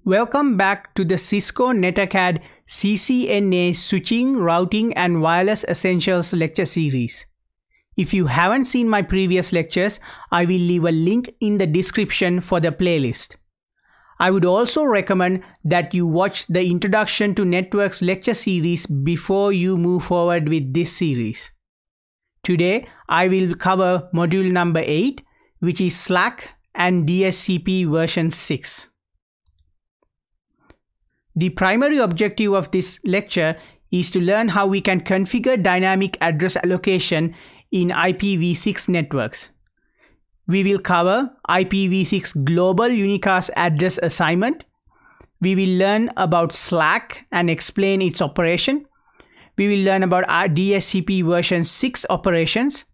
Welcome back to the Cisco NetAcad CCNA Switching, Routing and Wireless Essentials lecture series. If you haven't seen my previous lectures, I will leave a link in the description for the playlist. I would also recommend that you watch the Introduction to Networks lecture series before you move forward with this series. Today, I will cover module number 8, which is SLAAC and DHCP version 6. The primary objective of this lecture is to learn how we can configure dynamic address allocation in IPv6 networks. We will cover IPv6 Global Unicast Address Assignment. We will learn about SLAAC and explain its operation. We will learn about our DHCP version 6 operations.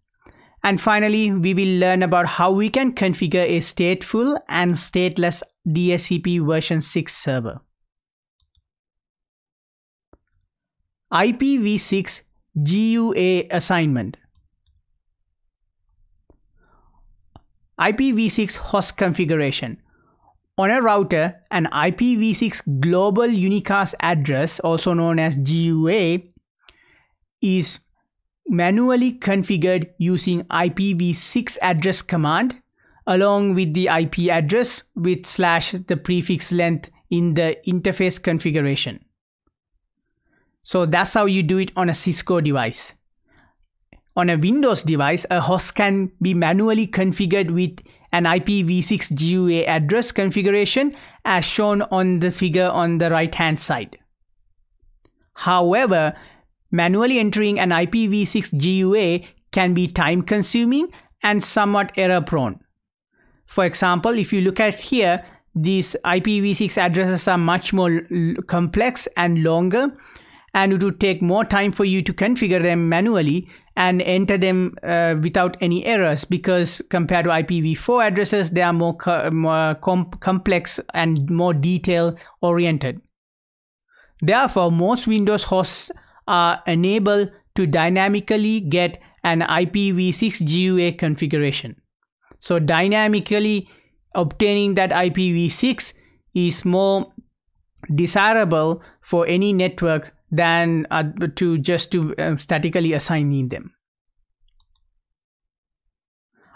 And finally, we will learn about how we can configure a stateful and stateless DHCP version 6 server. IPv6 GUA Assignment. IPv6 host configuration. On a router, an IPv6 Global Unicast Address, also known as GUA, is manually configured using IPv6 address command along with the IP address with / the prefix length in the interface configuration. So that's how you do it on a Cisco device. On a Windows device, a host can be manually configured with an IPv6 GUA address configuration as shown on the figure on the right hand side. However, manually entering an IPv6 GUA can be time consuming and somewhat error prone. For example, if you look at here, these IPv6 addresses are much more complex and longer, and it would take more time for you to configure them manually and enter them without any errors, because compared to IPv4 addresses, they are more complex and more detail oriented. Therefore, most Windows hosts are unable to dynamically get an IPv6 GUA configuration. So dynamically obtaining that IPv6 is more desirable for any network than to statically assigning them.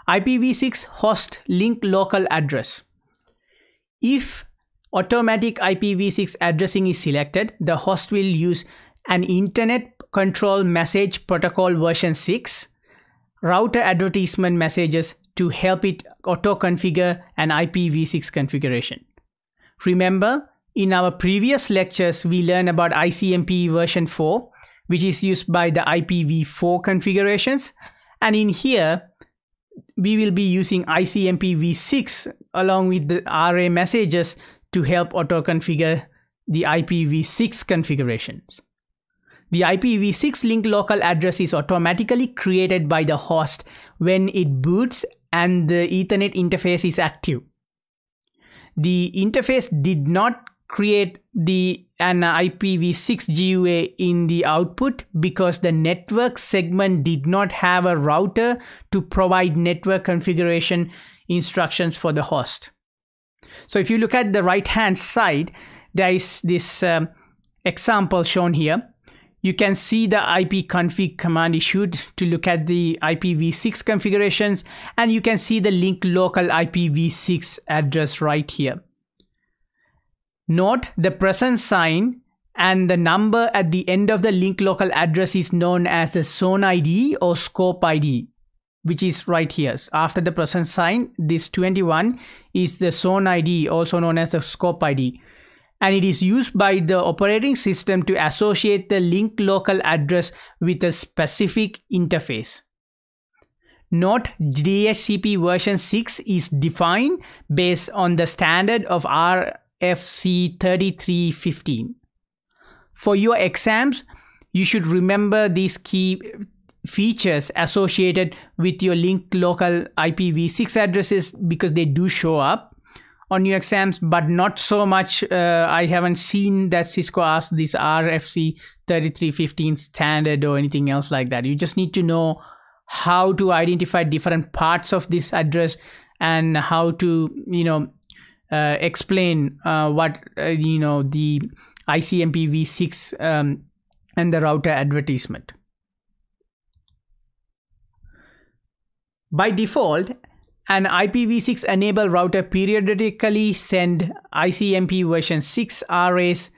IPv6 host link local address. If automatic IPv6 addressing is selected, the host will use an Internet Control Message Protocol version 6 router advertisement messages to help it auto-configure an IPv6 configuration. Remember, in our previous lectures, we learned about ICMP version 4, which is used by the IPv4 configurations. And in here, we will be using ICMPv6 along with the RA messages to help auto-configure the IPv6 configurations. The IPv6 link local address is automatically created by the host when it boots and the Ethernet interface is active. The interface did not create an IPv6 GUA in the output because the network segment did not have a router to provide network configuration instructions for the host. So if you look at the right hand side, there is this example shown here. You can see the ipconfig command issued to look at the IPv6 configurations, and you can see the link local IPv6 address right here. Note the % sign and the number at the end of the link local address is known as the zone ID or scope ID, which is right here. After the % sign, this 21 is the zone ID, also known as the scope ID. And it is used by the operating system to associate the link local address with a specific interface. Note DHCP version 6 is defined based on the standard of RFC 3315. For your exams, you should remember these key features associated with your link local IPv6 addresses because they do show up on your exams, but not so much. I haven't seen that Cisco asked this RFC 3315 standard or anything else like that. You just need to know how to identify different parts of this address and how to, explain what the ICMPv6 and the router advertisement. By default, an IPv6 enabled router periodically send ICMP version 6 arrays,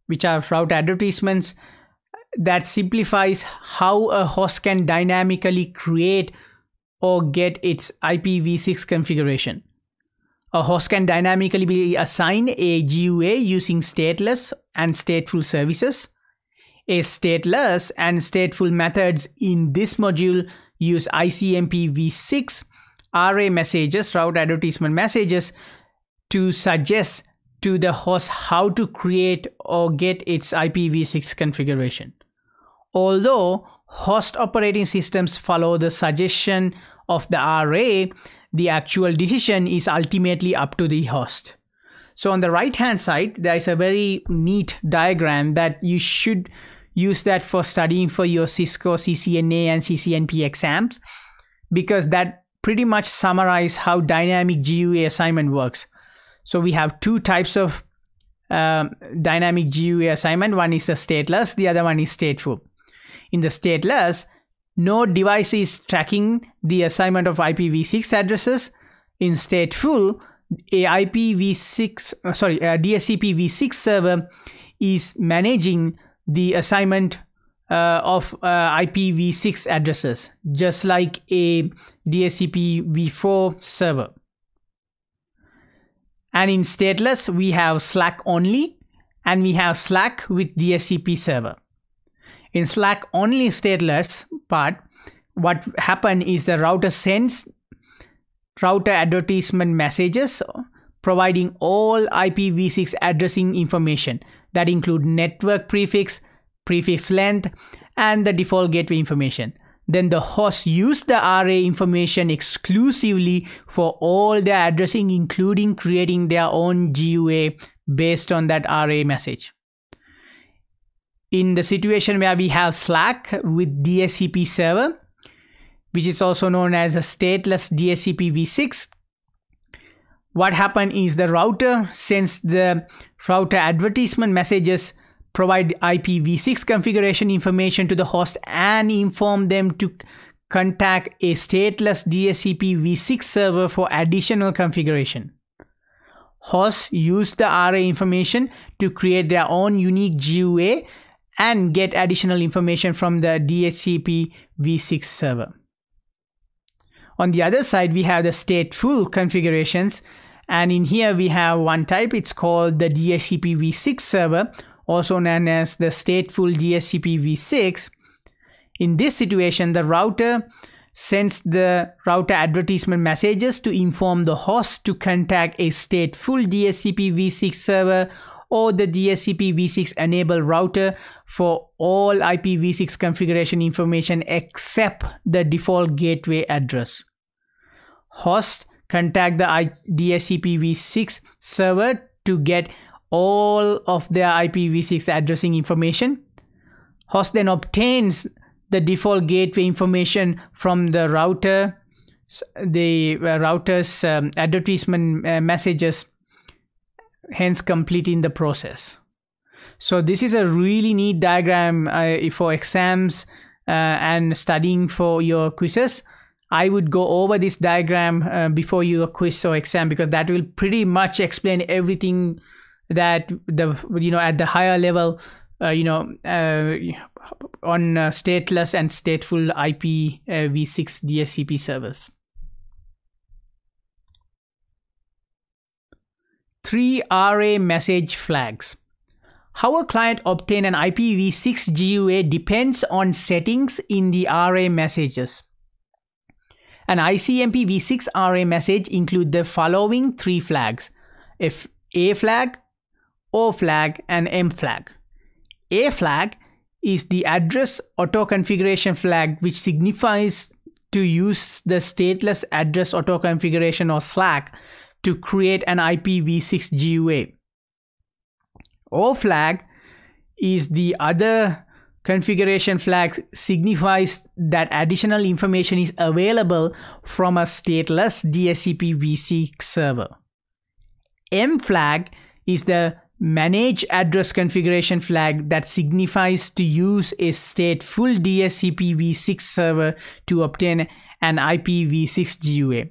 which are router advertisements, that simplifies how a host can dynamically create or get its IPv6 configuration. A host can dynamically be assigned a GUA using stateless and stateful services. A stateless and stateful methods in this module use ICMPv6 array messages, route advertisement messages, to suggest to the host how to create or get its IPv6 configuration. Although host operating systems follow the suggestion of the array, the actual decision is ultimately up to the host. So on the right hand side, there is a very neat diagram that you should use that for studying for your Cisco, CCNA and CCNP exams, because that pretty much summarize how dynamic GUA assignment works. So we have two types of dynamic GUA assignment. One is a stateless, the other one is stateful. In the stateless, no device is tracking the assignment of IPv6 addresses. In stateful, a DHCPv6 server is managing the assignment of IPv6 addresses, just like a DHCPv4 server. And in stateless, we have SLAAC only, and we have SLAAC with DHCP server. In SLAAC only stateless part, what happens is the router sends router advertisement messages providing all IPv6 addressing information that include network prefix, prefix length, and the default gateway information. Then the host use the array information exclusively for all their addressing, including creating their own GUA based on that array message. In the situation where we have SLAAC with DHCP server, which is also known as a stateless DHCPv6, what happens is the router sends the router advertisement messages, provide IPv6 configuration information to the host, and inform them to contact a stateless DHCPv6 server for additional configuration. Hosts use the array information to create their own unique GUA and get additional information from the DHCPv6 server. On the other side, we have the stateful configurations, and in here we have one type. It's called the DHCPv6 server, also known as the stateful DHCPv6. In this situation, the router sends the router advertisement messages to inform the host to contact a stateful DHCPv6 server or the DHCPv6 enabled router for all IPv6 configuration information except the default gateway address. Host contact the DHCPv6 server to get all of their IPv6 addressing information. Host then obtains the default gateway information from the router, the router's advertisement messages, hence completing the process. So this is a really neat diagram for exams and studying for your quizzes. I would go over this diagram before your quiz or exam, because that will pretty much explain everything that at the higher level on stateless and stateful IPv6 DHCP servers. 3 array message flags. How a client obtain an IPv6 GUA depends on settings in the array messages. An ICMPv6 array message includes the following 3 flags: A flag, O flag, and M flag. A flag is the address auto configuration flag, which signifies to use the stateless address auto configuration or SLAAC to create an IPv6 GUA. O flag is the other configuration flag, signifies that additional information is available from a stateless DHCPv6 server. M flag is the manage address configuration flag that signifies to use a stateful DHCPv6 server to obtain an IPv6 GUA.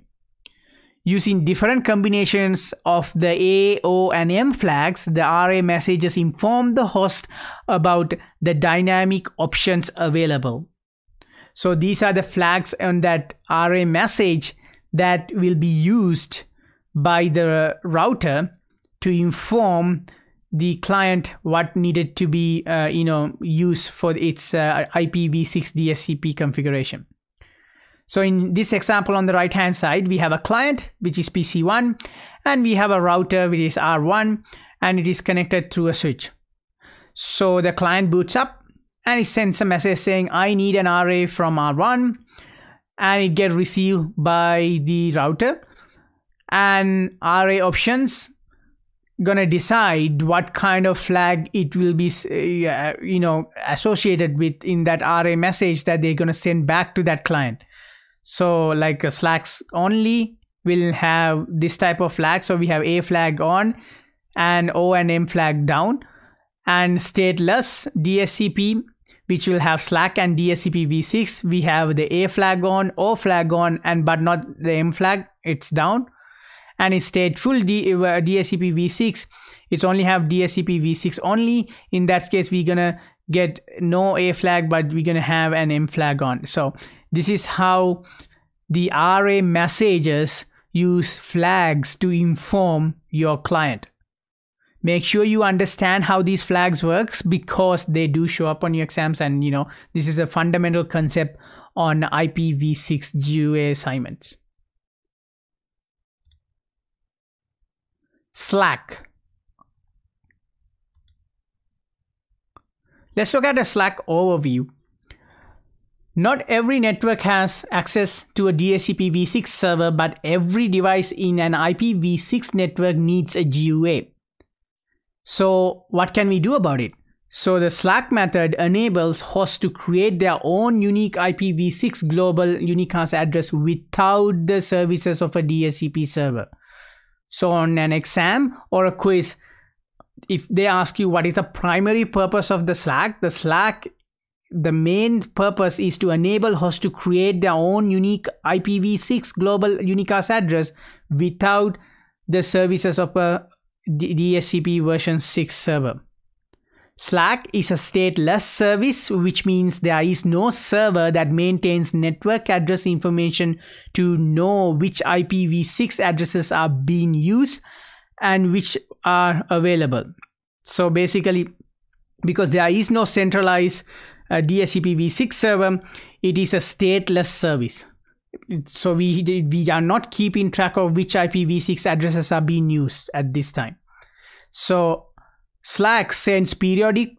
Using different combinations of the A, O, and M flags, the RA messages inform the host about the dynamic options available. So these are the flags on that RA message that will be used by the router to inform the client what needed to be used for its IPv6 DHCP configuration. So in this example on the right hand side, we have a client which is PC1 and we have a router which is R1 and it is connected through a switch. So the client boots up and it sends a message saying I need an RA from R1, and it gets received by the router, and RA options gonna decide what kind of flag it will be associated with in that RA message that they're gonna send back to that client. So like a SLAAC only will have this type of flag. So we have A flag on and O and M flag down, and stateless DHCP, which will have SLAAC and DHCPv6, we have the A flag on, O flag on, and but not the M flag, it's down. And in stateful DHCPv6, it's only have DHCPv6 only. In that case, we're gonna get no A flag, but we're gonna have an M flag on. So this is how the RA messages use flags to inform your client. Make sure you understand how these flags works, because they do show up on your exams, and this is a fundamental concept on IPv6 GUA assignments. SLAAC. Let's look at a SLAAC overview. Not every network has access to a DHCPv6 server, but every device in an IPv6 network needs a GUA. So what can we do about it? So the SLAAC method enables hosts to create their own unique IPv6 global unicast address without the services of a DHCP server. So on an exam or a quiz, if they ask you what is the primary purpose of the SLAAC, the main purpose is to enable hosts to create their own unique IPv6 global unicast address without the services of a DHCP version 6 server. SLAAC is a stateless service, which means there is no server that maintains network address information to know which IPv6 addresses are being used and which are available. So basically, because there is no centralized DHCPv6 server, it is a stateless service. So we are not keeping track of which IPv6 addresses are being used at this time. So SLAAC sends periodic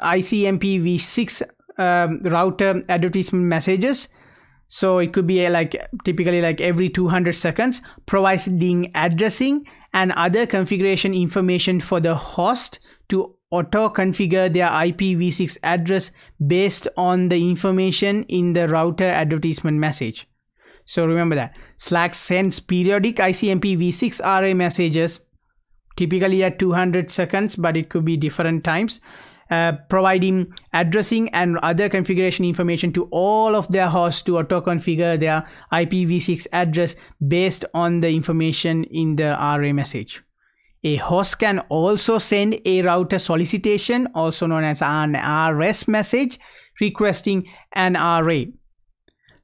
ICMPv6 router advertisement messages. So it could be typically every 200 seconds, providing addressing and other configuration information for the host to auto-configure their IPv6 address based on the information in the router advertisement message. So remember that SLAAC sends periodic ICMPv6 RA messages, typically at 200 seconds, but it could be different times, providing addressing and other configuration information to all of their hosts to auto-configure their IPv6 address based on the information in the RA message. A host can also send a router solicitation, also known as an RS message, requesting an RA.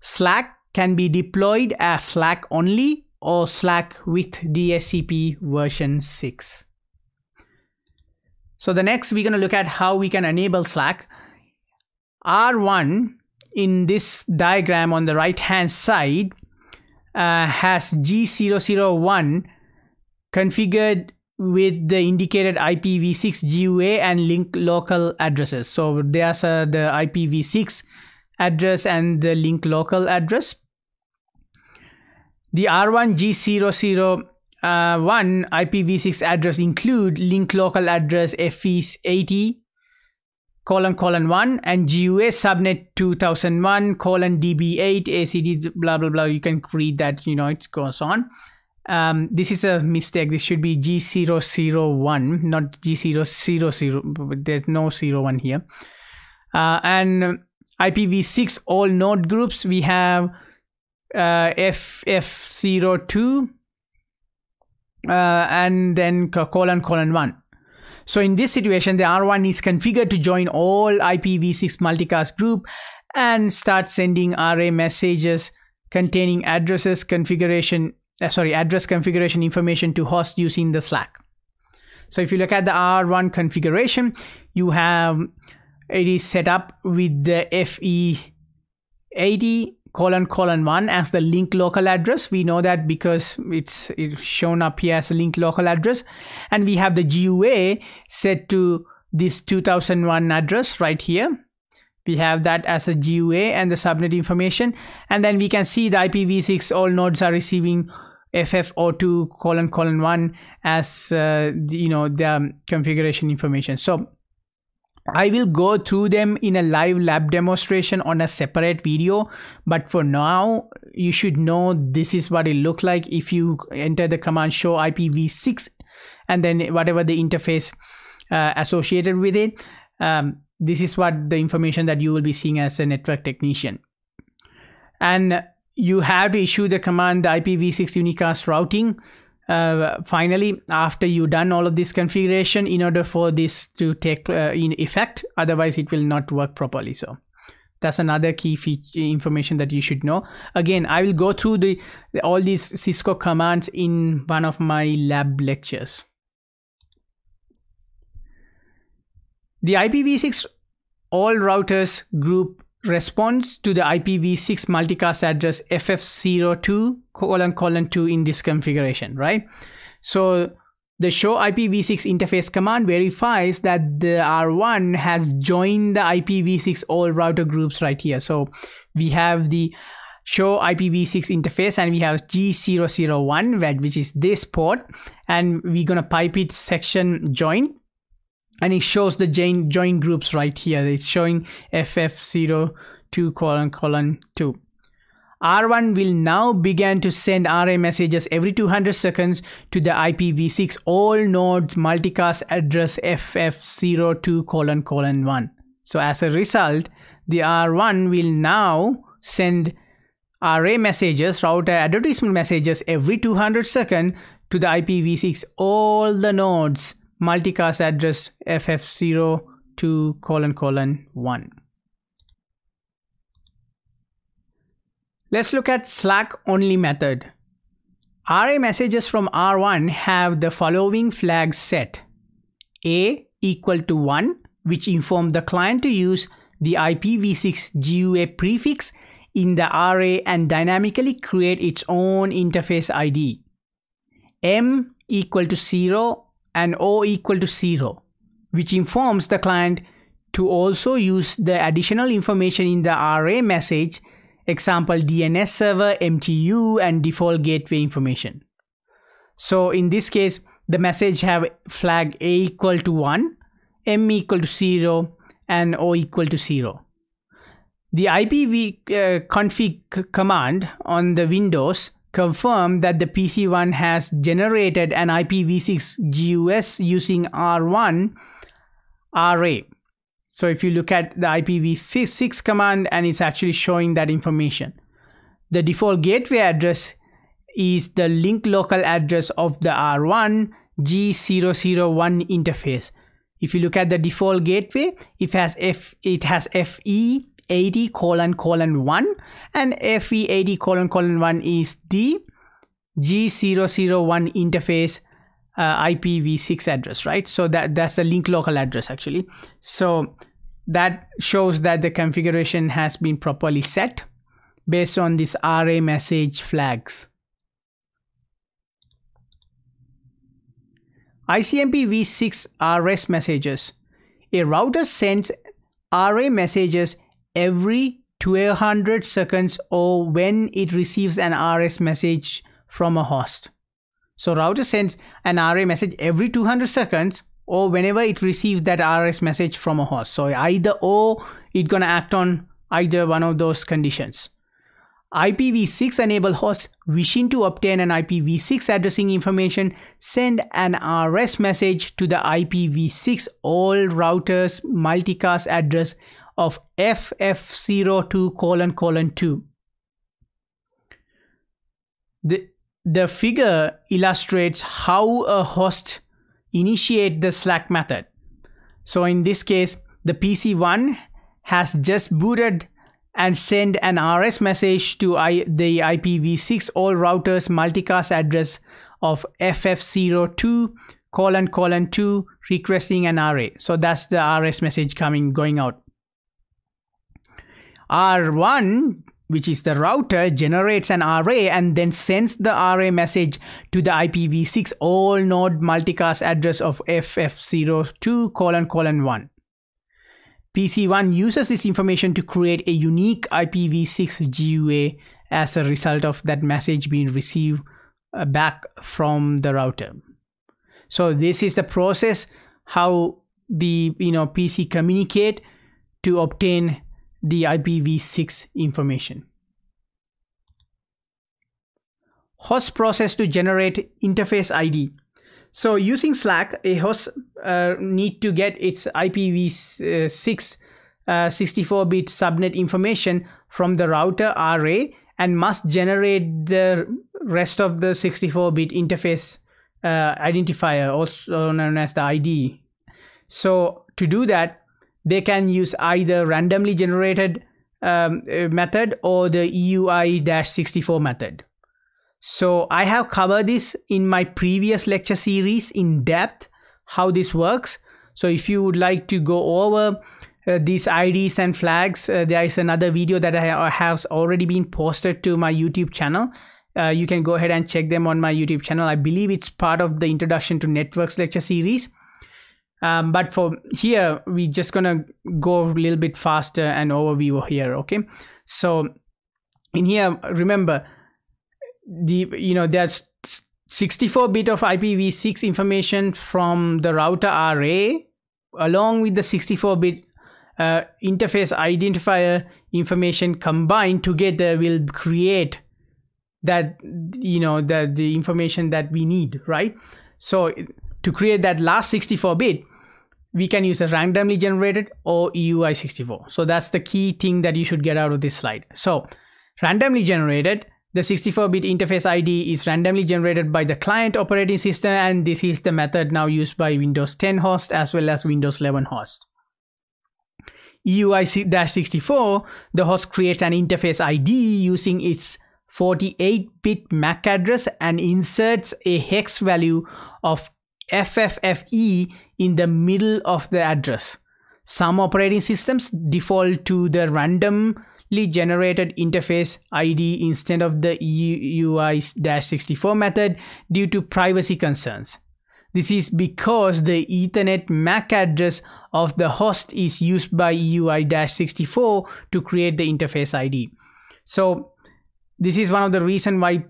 SLAAC can be deployed as SLAAC only or SLAAC with DHCP version 6. So the next, we're going to look at how we can enable SLAAC. R1 in this diagram on the right hand side has G001 configured with the indicated IPv6 GUA and link local addresses. So there's the IPv6 address and the link local address. The R1 G001 IPv6 address include link local address FE80::1 and GUA subnet 2001:DB8 ACD blah blah blah. You can read that, it goes on. This is a mistake. This should be G001, not G000, but there's no 01 here. And IPv6 all node groups, we have FF02 and then ::1. So in this situation, the R1 is configured to join all IPv6 multicast group and start sending array messages containing address configuration information to host using the SLAAC. So if you look at the R1 configuration, you have it is set up with the FE80 : ::1 as the link local address. We know that because it's shown up here as a link local address, and we have the GUA set to this 2001 address right here. We have that as a GUA and the subnet information, and then we can see the IPv6 all nodes are receiving FF02 : ::1 as the configuration information. So I will go through them in a live lab demonstration on a separate video, but for now you should know this is what it look like if you enter the command show IPv6 and then whatever the interface associated with it. This is what the information that you will be seeing as a network technician. And you have to issue the command, the IPv6 unicast routing, finally after you've done all of this configuration, in order for this to take in effect. Otherwise it will not work properly. So that's another key information that you should know. Again, I will go through all these Cisco commands in one of my lab lectures. The IPv6 all routers group responds to the IPv6 multicast address FF02 : ::2 in this configuration, right? So the show IPv6 interface command verifies that the R1 has joined the IPv6 all router groups right here. So we have the show IPv6 interface and we have G001, which is this port, and we're gonna pipe it section join. And it shows the join groups right here. It's showing FF02 : ::2. R1 will now begin to send array messages every 200 seconds to the IPv6 all nodes multicast address FF02 : ::1. So as a result, the R1 will now send array messages, router advertisement messages every 200 seconds to the IPv6 all the nodes multicast address FF02 : ::1. Let's look at SLAAC only method. Array messages from R1 have the following flags set. A = 1, which inform the client to use the IPv6 GUA prefix in the array and dynamically create its own interface ID. M = 0 and O = 0, which informs the client to also use the additional information in the array message, example DNS server, MTU, and default gateway information. So in this case, the message have flag A = 1, M = 0, and O = 0. The ipv-config command on the Windows confirm that the PC1 has generated an IPv6 GUS using R1 array. So if you look at the IPv6 command, and it's actually showing that information. The default gateway address is the link local address of the R1 G001 interface. If you look at the default gateway, it has FE80 : ::1, and FE80 : ::1 is the G001 interface IPv6 address, right? So that's the link local address actually. So that shows that the configuration has been properly set based on this array message flags. ICMPv6 RS messages. A router sends array messages every 200 seconds or when it receives an RS message from a host. So router sends an array message every 200 seconds or whenever it receives that RS message from a host. So either or, it's gonna act on either one of those conditions. IPv6 enabled hosts wishing to obtain an IPv6 addressing information send an RS message to the IPv6 all routers multicast address of FF02::2. The figure illustrates how a host initiates the SLAAC method. So in this case, the PC1 has just booted and sent an RS message to the IPv6 all routers multicast address of FF02::2 requesting an array. So that's the RS message going out. R1, which is the router, generates an array and then sends the array message to the IPv6 all node multicast address of FF02::1. PC1 uses this information to create a unique IPv6 GUA as a result of that message being received back from the router. So this is the process how the PC communicate to obtain the IPv6 information. Host process to generate interface ID. So using SLAAC, a host need to get its IPv6 64-bit subnet information from the router array and must generate the rest of the 64-bit interface identifier, also known as the ID. So to do that, they can use either randomly generated method or the EUI-64 method. So I have covered this in my previous lecture series in depth, how this works. So if you would like to go over these IDs and flags, there is another video that I have already been posted to my YouTube channel. You can go ahead and check them on my YouTube channel. I believe it's part of the Introduction to Networks lecture series. But for here, we're just gonna go a little bit faster and overview here, okay? So in here, remember, there's 64-bit of IPv6 information from the router array along with the 64-bit interface identifier information combined together will create that the information that we need, right? So to create that last 64-bit, we can use a randomly generated or EUI-64. So that's the key thing that you should get out of this slide. So randomly generated, the 64-bit interface ID is randomly generated by the client operating system, and this is the method now used by Windows 10 host as well as Windows 11 host. EUI-64, the host creates an interface ID using its 48-bit MAC address and inserts a hex value of FFFE in the middle of the address. Some operating systems default to the randomly generated interface ID instead of the EUI-64 method due to privacy concerns. This is because the Ethernet MAC address of the host is used by EUI-64 to create the interface ID. So this is one of the reasons why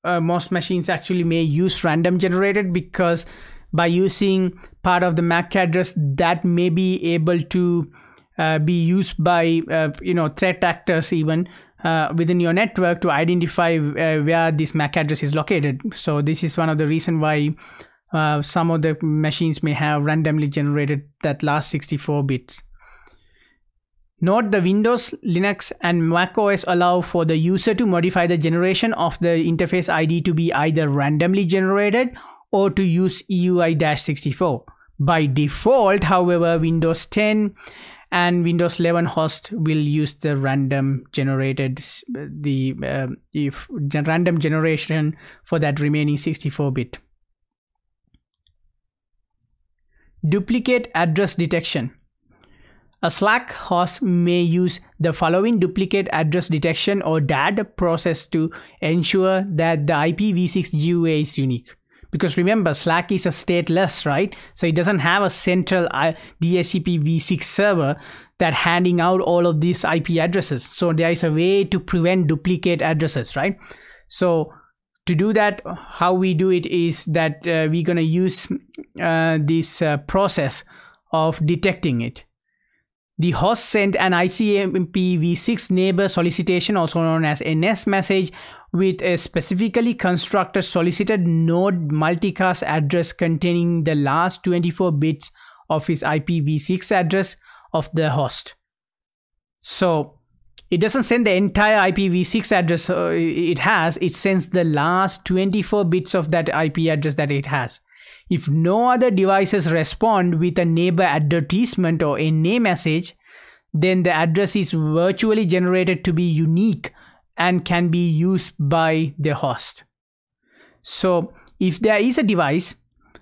most machines actually may use random generated, because by using part of the MAC address that may be able to be used by threat actors even within your network to identify where this MAC address is located. So this is one of the reasons why some of the machines may have randomly generated that last 64 bits. Note the Windows, Linux and Mac OS allow for the user to modify the generation of the interface ID to be either randomly generated or to use EUI-64. By default, however, Windows 10 and Windows 11 host will use the random generated random generation for that remaining 64-bit. Duplicate address detection. A SLAAC host may use the following duplicate address detection or DAD process to ensure that the IPv6 GUA is unique. Because remember, SLAAC is a stateless, right? So it doesn't have a central DHCPv6 server that handing out all of these IP addresses. So there is a way to prevent duplicate addresses, right? So to do that, how we do it is that we're going to use this process of detecting it. The host sent an IPv6 neighbor solicitation, also known as NS message, with a specifically constructed solicited node multicast address containing the last 24 bits of his IPv6 address of the host. So it doesn't send the entire IPv6 address it has, it sends the last 24 bits of that IP address that it has. If no other devices respond with a neighbor advertisement or NA message, then the address is virtually generated to be unique and can be used by the host. So if there is a device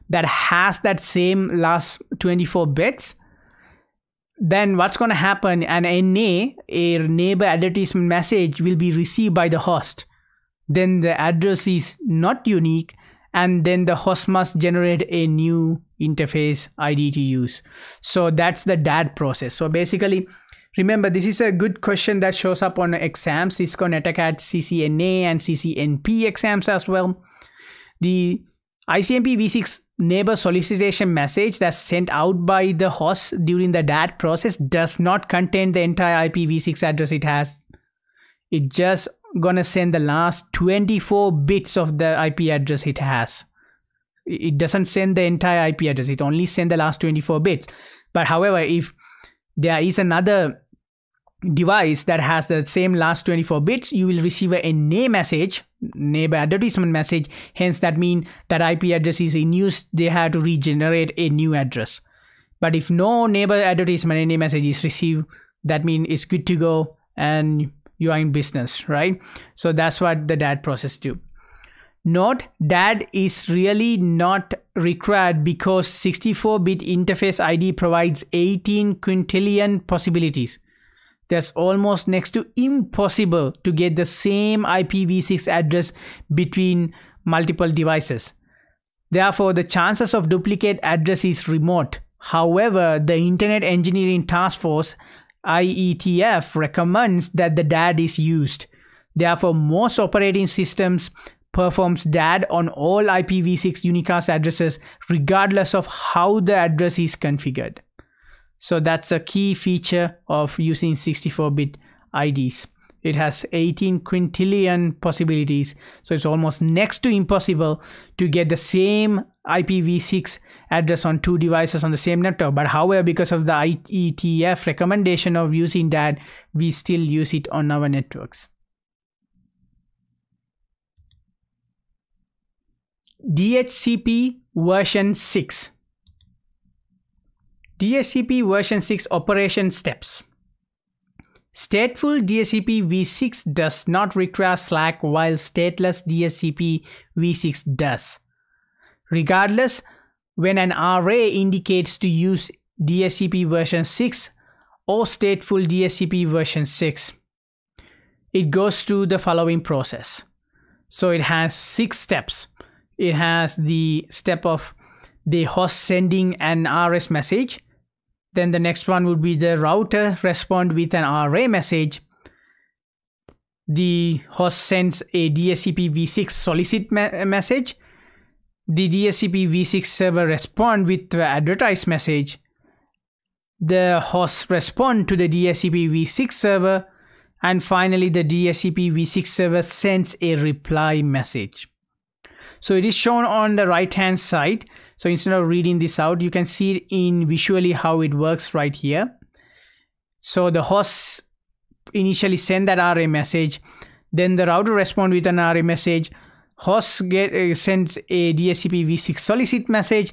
that has that same last 24 bits, then what's going to happen, an NA, a neighbor advertisement message, will be received by the host. Then the address is not unique, and then the host must generate a new interface ID to use. So that's the DAD process. So basically, remember, this is a good question that shows up on exams, Cisco NetAcad CCNA and CCNP exams as well. The ICMP-v6 neighbor solicitation message that's sent out by the host during the DAD process does not contain the entire IPv6 address it has. It just gonna send the last 24 bits of the IP address it has. It doesn't send the entire IP address, it only sends the last 24 bits. But however, if there is another device that has the same last 24 bits, you will receive a NA message, neighbor advertisement message. Hence that means that IP address is in use, they have to regenerate a new address. But if no neighbor advertisement NA message is received, that means it's good to go and you are in business, right? So that's what the DAD process do. Note, DAD is really not required because 64-bit interface ID provides 18 quintillion possibilities. That's almost next to impossible to get the same IPv6 address between multiple devices. Therefore, the chances of duplicate address is remote. However, the Internet Engineering Task Force IETF recommends that the DAD is used. Therefore, most operating systems performs DAD on all IPv6 unicast addresses regardless of how the address is configured. So that's a key feature of using 64-bit IDs. It has 18 quintillion possibilities, so it's almost next to impossible to get the same IPv6 address on two devices on the same network. But however, because of the IETF recommendation of using DAD, we still use it on our networks. DHCP version 6. DHCP version 6 operation steps. Stateful DHCP-v6 does not require SLAAC while stateless DHCP-v6 does. Regardless, when an array indicates to use DHCP version 6 or stateful DHCP version 6, it goes through the following process. So it has 6 steps. It has the step of the host sending an RS message. Then the next one would be the router respond with an array message. The host sends a DHCP-v6 solicit message. The DHCP-v6 server respond with the advertise message. The host respond to the DHCP-v6 server. And finally, the DHCP-v6 server sends a reply message. So it is shown on the right hand side. So instead of reading this out, you can see it in visually how it works right here. So the host initially send that array message, then the router respond with an array message, host sends a DHCP-v6 solicit message,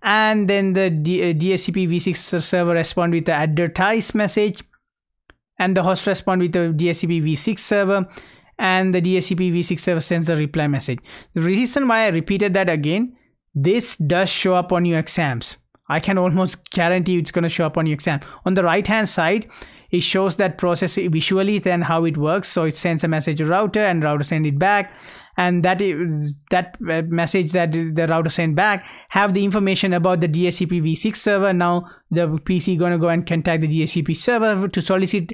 and then the DHCP-v6 server respond with the advertise message, and the host respond with the DHCP-v6 server, and the DHCP-v6 server sends a reply message. The reason why I repeated that again, this does show up on your exams. I can almost guarantee it's going to show up on your exam. On the right hand side, it shows that process visually, then how it works. So it sends a message to router and router send it back. And that message that the router sent back have the information about the DHCP-v6 server. Now the PC going to go and contact the DHCP server to solicit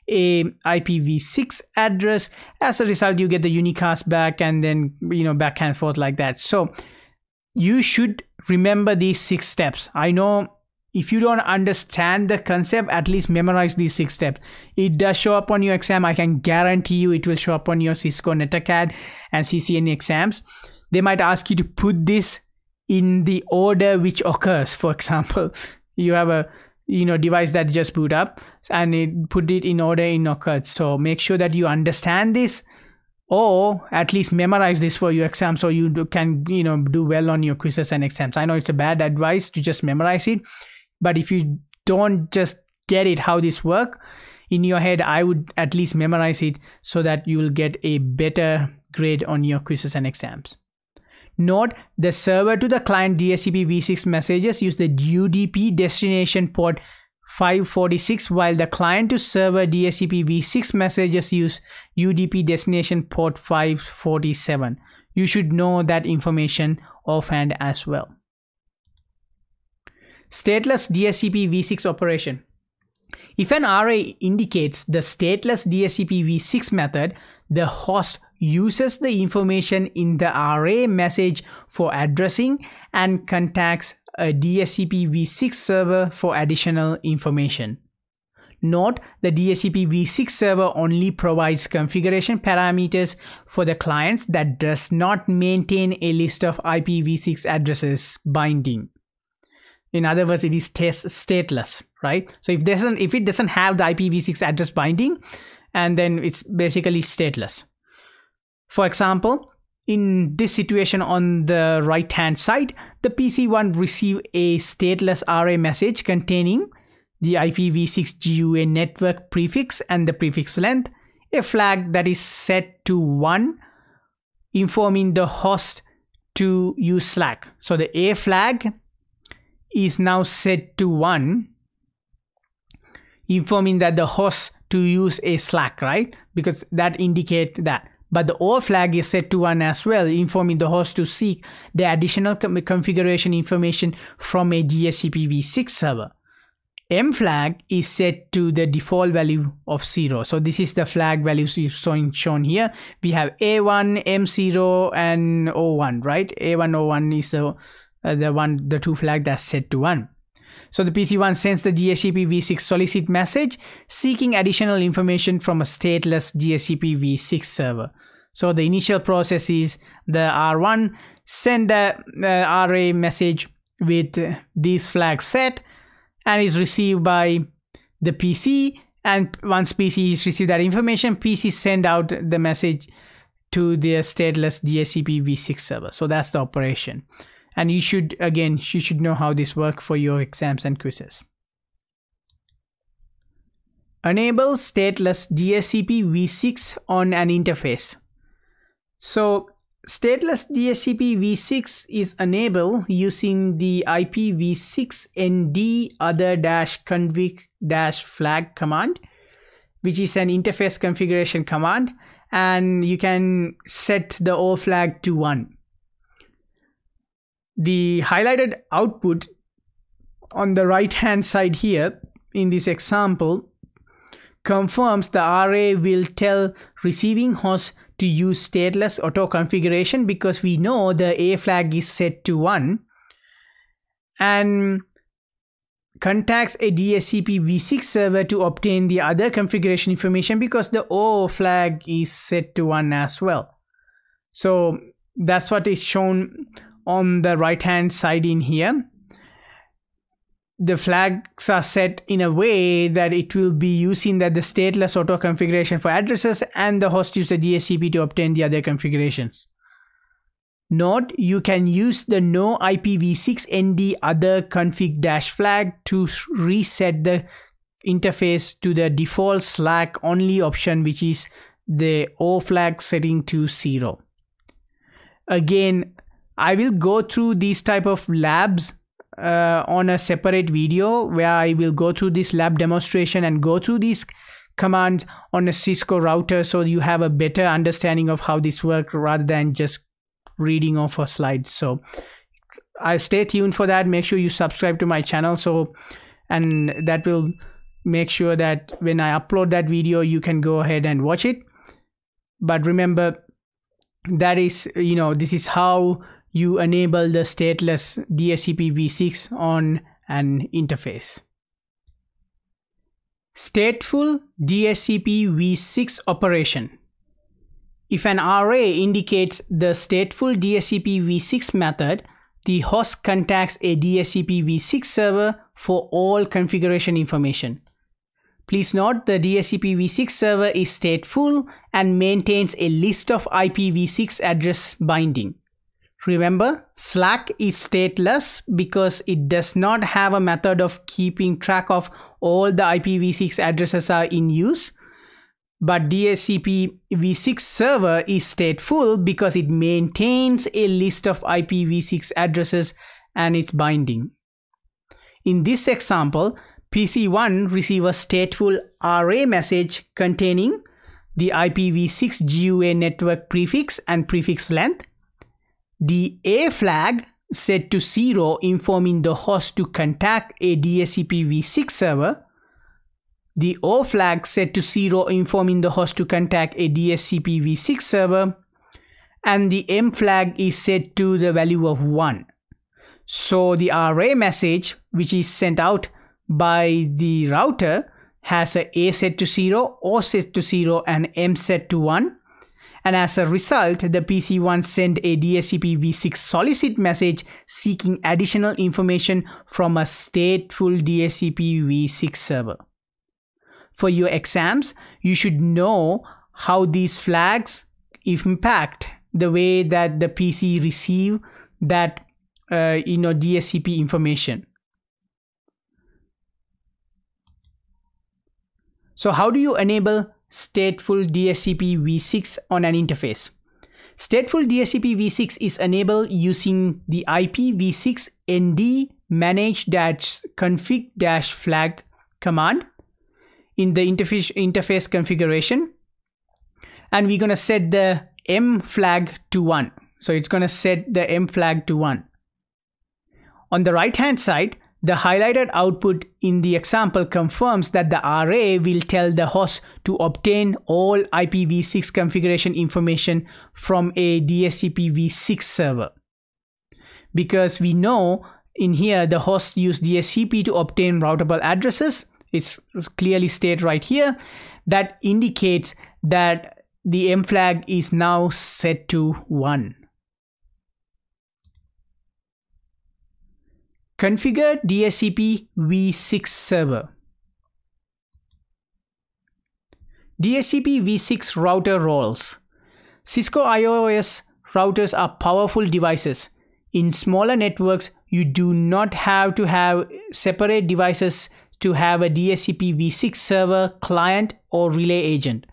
a IPv6 address. As a result, you get the unicast back and then, back and forth like that. So you should remember these 6 steps. I know if you don't understand the concept, at least memorize these 6 steps. It does show up on your exam. I can guarantee you it will show up on your Cisco NetAcad and CCNA exams. They might ask you to put this in the order which occurs. For example, you have a device that just boot up and put it in order in occurred. So make sure that you understand this, or at least memorize this for your exam so you can do well on your quizzes and exams. I know it's a bad advice to just memorize it, but if you don't just get it how this work in your head, I would at least memorize it so that you will get a better grade on your quizzes and exams. Note, the server to the client DHCPv6 messages use the UDP destination port 546, while the client to server DHCPv6 messages use UDP destination port 547. You should know that information offhand as well. Stateless DHCPv6 operation. If an array indicates the stateless DHCPv6 method, the host uses the information in the array message for addressing and contacts a DHCPv6 server for additional information. Note, the DHCPv6 server only provides configuration parameters for the clients that does not maintain a list of IPv6 addresses binding. In other words, it is stateless, right? So if it doesn't have the IPv6 address binding, and then it's basically stateless. For example, in this situation on the right hand side, the PC1 received a stateless array message containing the IPv6 GUA network prefix and the prefix length, a flag that is set to 1, informing the host to use SLAAC. So the A flag is now set to 1, informing that the host to use a SLAAC, right? Because that indicate that. But the O flag is set to 1 as well, informing the host to seek the additional configuration information from a DHCPv6 server. M flag is set to the default value of 0. So this is the flag values shown here. We have A1, M0, and O1, right? A1, O1 is the two flag that's set to 1. So the PC1 sends the DHCPv6 solicit message seeking additional information from a stateless DHCPv6 server. So the initial process is the R1 send the array message with these flags set and is received by the PC, and once PC is received that information, PC send out the message to the stateless DHCPv6 server. So that's the operation. And you should know how this works for your exams and quizzes. Enable stateless DHCPv6 on an interface. So stateless DHCPv6 is enabled using the IPv6 nd other-config-flag command, which is an interface configuration command, and you can set the O flag to 1. The highlighted output on the right hand side here in this example confirms the array will tell receiving host to use stateless auto configuration because we know the A flag is set to 1, and contacts a DHCPv6 server to obtain the other configuration information because the O flag is set to 1 as well. So that's what is shown on the right hand side in here. The flags are set in a way that it will be using that the stateless auto configuration for addresses, and the host use the DHCP to obtain the other configurations. Note, you can use the no IPv6 nd other config-flag to reset the interface to the default SLAAC only option, which is the O flag setting to 0. Again, I will go through these type of labs on a separate video where I will go through this lab demonstration and go through these commands on a Cisco router, so you have a better understanding of how this works rather than just reading off a slide. So I stay tuned for that. Make sure you subscribe to my channel, and that will make sure that when I upload that video you can go ahead and watch it. But remember, that is, this is how you enable the stateless DHCPv6 on an interface. Stateful DHCPv6 operation. If an array indicates the stateful DHCPv6 method, the host contacts a DHCPv6 server for all configuration information. Please note the DHCPv6 server is stateful and maintains a list of IPv6 address binding. Remember, SLAAC is stateless because it does not have a method of keeping track of all the IPv6 addresses are in use. But DHCPv6 server is stateful because it maintains a list of IPv6 addresses and its binding. In this example, PC1 receives a stateful array message containing the IPv6 GUA network prefix and prefix length, the A flag set to 0 informing the host to contact a DHCPv6 server, the O flag set to 0 informing the host to contact a DHCPv6 server, and the M flag is set to the value of 1. So the array message which is sent out by the router has a set to 0, O set to 0 and M set to 1. And as a result, the PC1 sent a DHCPv6 solicit message seeking additional information from a stateful DHCPv6 server. For your exams, you should know how these flags impact the way that the PC receive that DHCP information. So how do you enable stateful DHCPv6 on an interface? Stateful DHCPv6 is enabled using the IPv6 nd manage-config-flag command in the interface configuration, and we're going to set the M flag to 1. So it's going to set the M flag to 1. On the right hand side, the highlighted output in the example confirms that the array will tell the host to obtain all IPv6 configuration information from a DHCPv6 server. Because we know in here the host used DHCP to obtain routable addresses, it's clearly stated right here, that indicates that the M flag is now set to 1. Configure DHCPv6 server. DHCPv6 router roles. Cisco IOS routers are powerful devices. In smaller networks, you do not have to have separate devices to have a DHCPv6 server, client, or relay agent.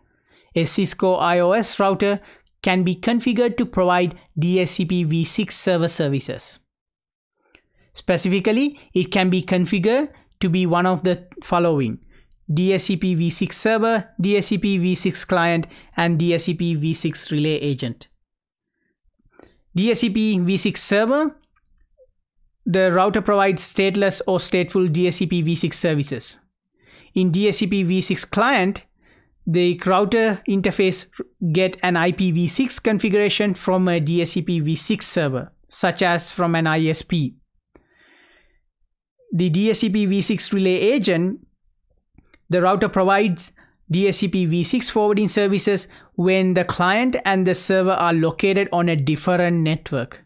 A Cisco IOS router can be configured to provide DHCPv6 server services. Specifically, it can be configured to be one of the following: DHCPv6 server, DHCPv6 client, and DHCPv6 relay agent. DHCPv6 server, the router provides stateless or stateful DHCPv6 services. In DHCPv6 client, the router interface get an IPv6 configuration from a DHCPv6 server, such as from an ISP. The DHCPv6 relay agent, the router provides DHCPv6 forwarding services when the client and the server are located on a different network.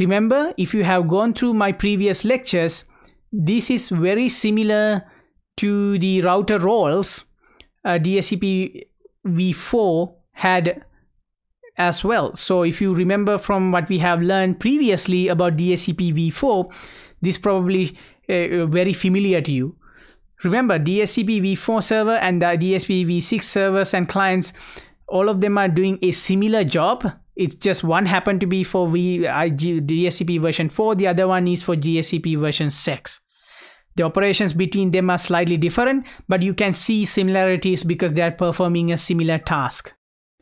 Remember, if you have gone through my previous lectures, this is very similar to the router roles DHCPv4 had as well. So if you remember from what we have learned previously about DHCPv4, this is probably very familiar to you. Remember, DHCPv4 server and the DHCPv6 servers and clients, all of them are doing a similar job. It's just one happened to be for DHCP version 4, the other one is for DHCP version 6. The operations between them are slightly different, but you can see similarities because they are performing a similar task.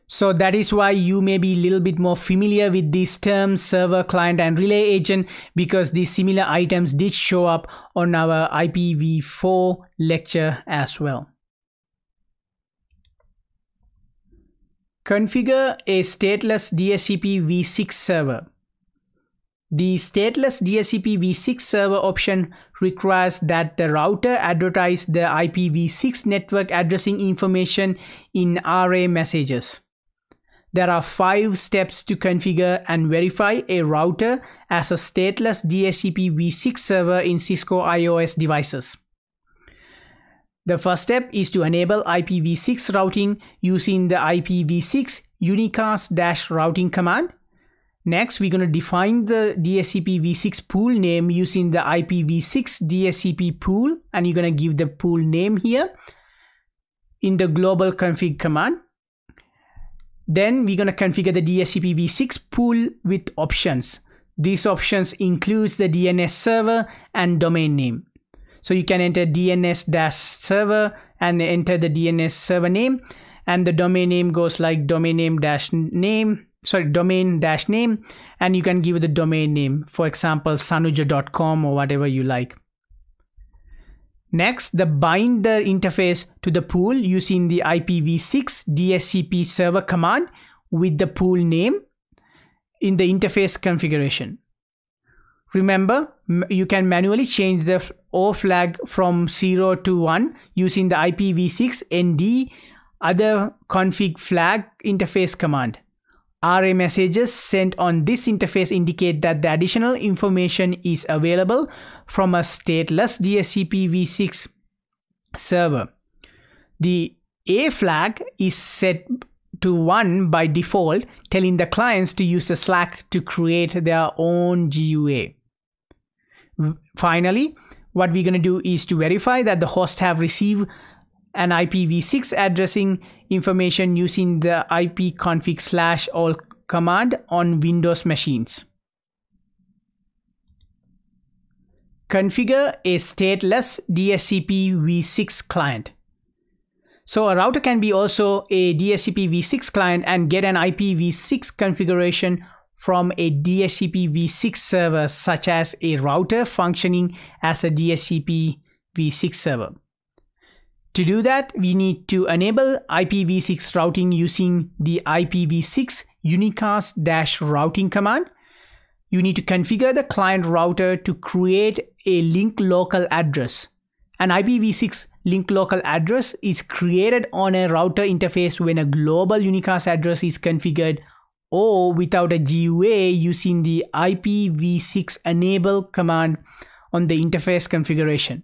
So that is why you may be a little bit more familiar with these terms, server, client, and relay agent, because these similar items did show up on our IPv4 lecture as well. Configure a stateless DHCPv6 server. The stateless DHCPv6 server option requires that the router advertise the IPv6 network addressing information in array messages. There are 5 steps to configure and verify a router as a stateless DHCPv6 server in Cisco iOS devices. The first step is to enable IPv6 routing using the IPv6 unicast-routing command. Next, we're going to define the DHCPv6 pool name using the IPv6 DHCP pool, and you're going to give the pool name here in the global config command. Then we're going to configure the DHCPv6 pool with options. These options includes the DNS server and domain name. So you can enter DNS-server and enter the DNS server name, and the domain name goes like domain-name, and you can give it the domain name, for example sanuja.com or whatever you like. Next, bind the interface to the pool using the IPv6 DHCP server command with the pool name in the interface configuration. Remember, you can manually change the O flag from 0 to 1 using the IPv6 ND other config flag interface command. Array messages sent on this interface indicate that the additional information is available from a stateless DHCPv6 server. The A flag is set to 1 by default, telling the clients to use the SLAAC to create their own GUA. Finally, what we're going to do is to verify that the host have received an IPv6 addressing information using the ipconfig/all command on Windows machines. Configure a stateless DHCPv6 client. So a router can be also a DHCPv6 client and get an IPv6 configuration from a DHCPv6 server, such as a router functioning as a DHCPv6 server. To do that, we need to enable IPv6 routing using the IPv6 unicast-routing command. You need to configure the client router to create a link local address. An IPv6 link local address is created on a router interface when a global unicast address is configured or without a GUA using the IPv6 enable command on the interface configuration.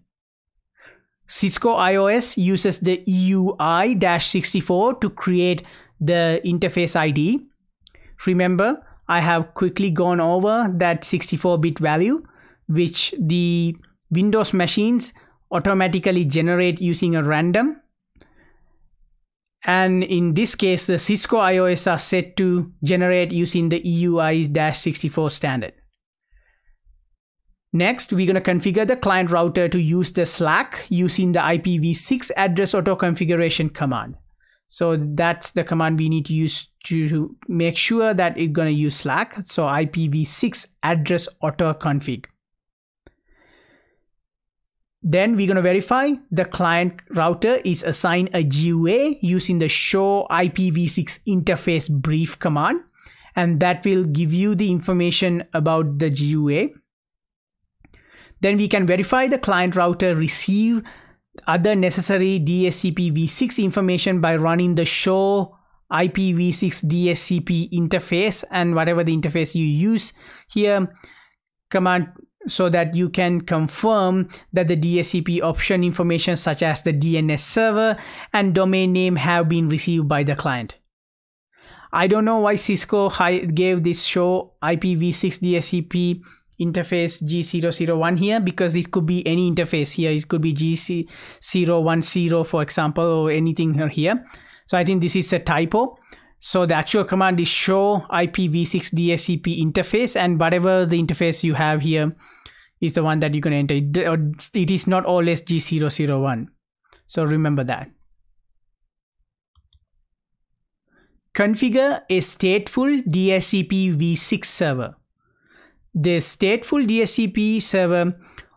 Cisco iOS uses the EUI-64 to create the interface ID. Remember, I have quickly gone over that 64-bit value, which the Windows machines automatically generate using a random. And in this case, the Cisco iOS are set to generate using the EUI-64 standard. Next, we're going to configure the client router to use the SLAAC using the IPv6 address auto configuration command. So that's the command we need to use to make sure that it's going to use SLAAC. So IPv6 address auto config. Then we're going to verify the client router is assigned a GUA using the show IPv6 interface brief command, and that will give you the information about the GUA. Then we can verify the client router receive other necessary DHCPv6 information by running the show IPv6 DHCP interface and whatever the interface you use here command, so that you can confirm that the DHCP option information such as the DNS server and domain name have been received by the client. I don't know why Cisco gave this show IPv6 DHCP interface G001 here, because it could be any interface here. It could be GC010 for example, or anything here. So I think this is a typo. So the actual command is show IPv6 DHCP interface, and whatever the interface you have here is the one that you can enter. It is not always G001. So remember that. Configure a stateful DHCPv6 server. The stateful DHCP server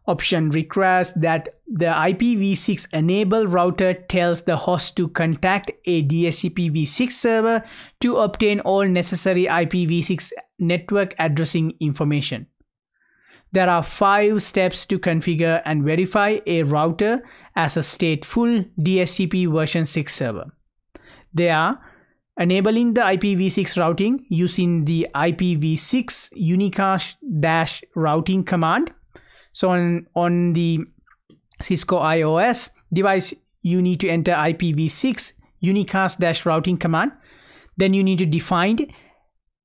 option requires that the IPv6 enable router tells the host to contact a DHCPv6 server to obtain all necessary IPv6 network addressing information. There are 5 steps to configure and verify a router as a stateful DHCP version 6 server. They are enabling the IPv6 routing using the IPv6 unicast-routing command. So on the Cisco iOS device, you need to enter IPv6 unicast-routing command. Then you need to define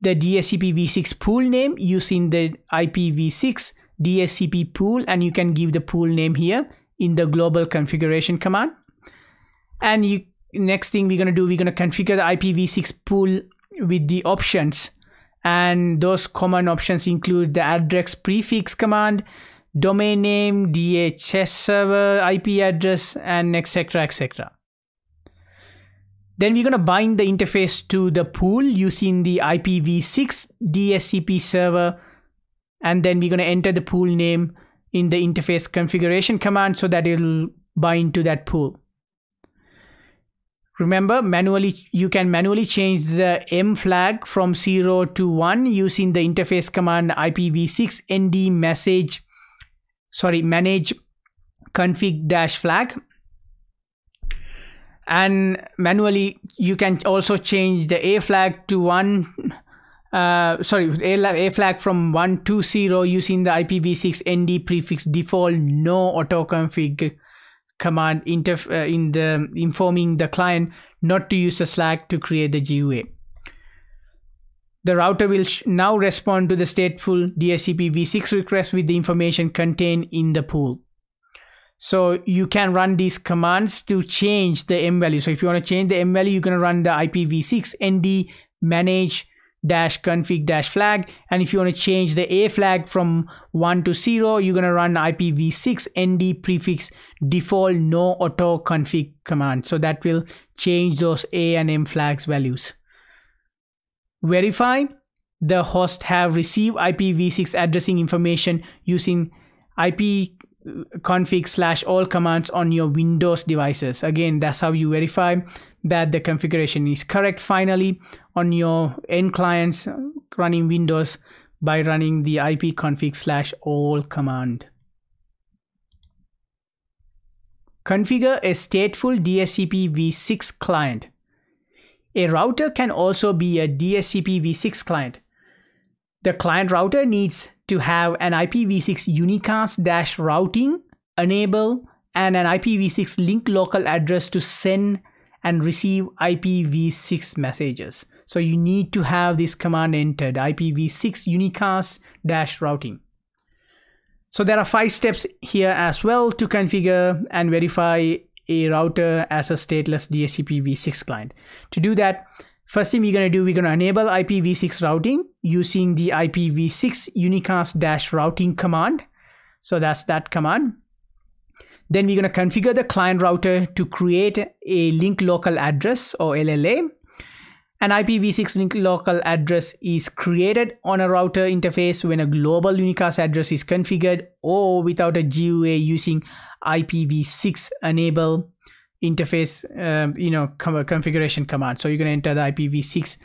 the DHCPv6 pool name using the IPv6 DHCP pool, and you can give the pool name here in the global configuration command. And next thing we're going to do, we're going to configure the IPv6 pool with the options, and those common options include the address prefix command, domain name, DHS server, IP address, and etc. etc. Then we're going to bind the interface to the pool using the IPv6 DHCP server, and then we're going to enter the pool name in the interface configuration command so that it'll bind to that pool. Remember, you can manually change the M flag from 0 to 1 using the interface command IPv6 nd manage config-flag. And manually you can also change the A flag to A flag from 1 to 0 using the IPv6 nd prefix default no autoconfig command informing the client not to use the SLAAC to create the GUA. The router will now respond to the stateful DHCPv6 request with the information contained in the pool. So you can run these commands to change the M value. So if you want to change the M value, you're going to run the IPv6 nd manage config-flag, and if you want to change the A flag from 1 to 0, you're going to run IPv6 nd prefix default no autoconfig command. So that will change those A and M flags values. Verify the host have received IPv6 addressing information using ipconfig/all commands on your Windows devices. Again, that's how you verify that the configuration is correct finally on your end clients running Windows by running the ipconfig/all command. Configure a stateful DHCPv6 client. A router can also be a DHCPv6 client. The client router needs to have an IPv6 unicast-routing enable and an IPv6 link local address to send and receive IPv6 messages. So you need to have this command entered, IPv6 unicast-routing. So there are 5 steps here as well to configure and verify a router as a stateless DHCPv6 client. To do that, first thing we're going to do, we're going to enable IPv6 routing using the IPv6 unicast-routing command. So that's that command. Then we're going to configure the client router to create a link local address or LLA. An IPv6 link local address is created on a router interface when a global unicast address is configured or without a GUA using IPv6 enable interface configuration command. So you're going to enter the IPv6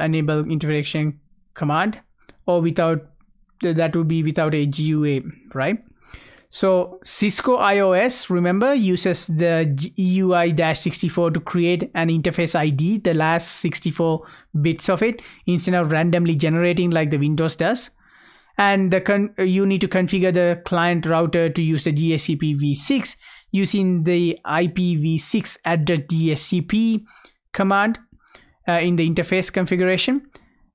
enable configuration command, or without that would be without a GUA, right? So Cisco iOS, remember, uses the EUI-64 to create an interface ID, the last 64 bits of it, instead of randomly generating like the Windows does. And you need to configure the client router to use the DHCPv6 using the IPv6 address DHCP command in the interface configuration.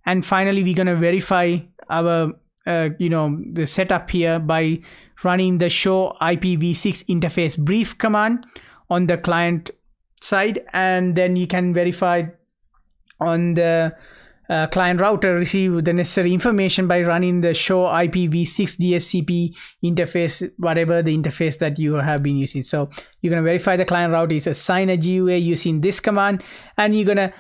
And finally, we're going to verify our the setup here by running the show IPv6 interface brief command on the client side, and then you can verify on the client router receive the necessary information by running the show IPv6 DHCP interface, whatever the interface that you have been using. So you're going to verify the client route is assign a GUA using this command, and you're going to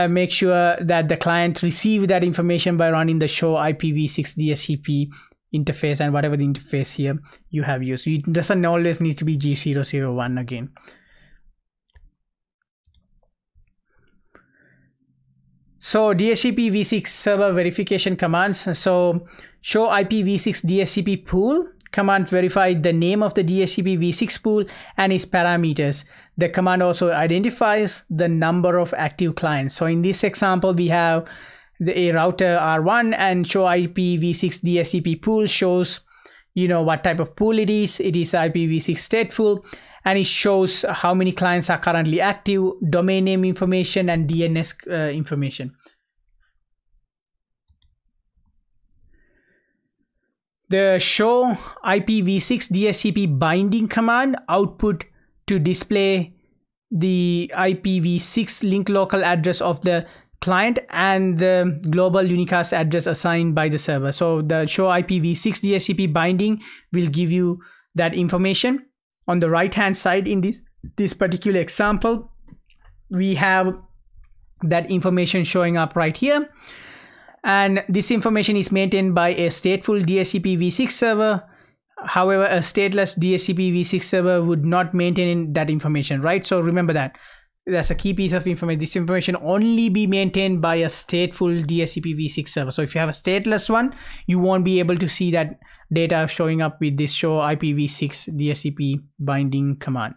make sure that the client receive that information by running the show IPv6 DHCP interface and whatever the interface here you have used. It doesn't always need to be G001 again. So DHCPv6 server verification commands. So show IPv6 DHCP pool command verified the name of the DHCPv6 pool and its parameters. The command also identifies the number of active clients. So in this example, we have a router R1 and show IPv6 DHCP pool shows, what type of pool it is. It is IPv6 stateful, and it shows how many clients are currently active, domain name information, and DNS information. The show IPv6 DHCP binding command output to display the IPv6 link local address of the client and the global unicast address assigned by the server. So the show IPv6 DHCP binding will give you that information. On the right hand side in this particular example, we have that information showing up right here. And this information is maintained by a stateful DHCPv6 server. However, a stateless DHCPv6 server would not maintain that information, right? So remember that. That's a key piece of information. This information only be maintained by a stateful DHCPv6 server. So if you have a stateless one, you won't be able to see that data showing up with this show IPv6 DHCP binding command.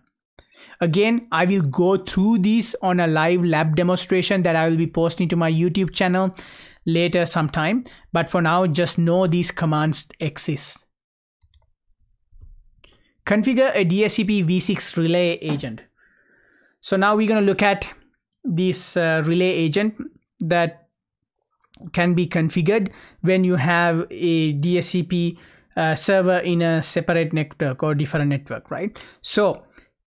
Again, I will go through this on a live lab demonstration that I will be posting to my YouTube channel later sometime, but for now just know these commands exist. Configure a DHCPv6 relay agent. So now we're going to look at this relay agent that can be configured when you have a DHCP server in a separate network or different network, right? So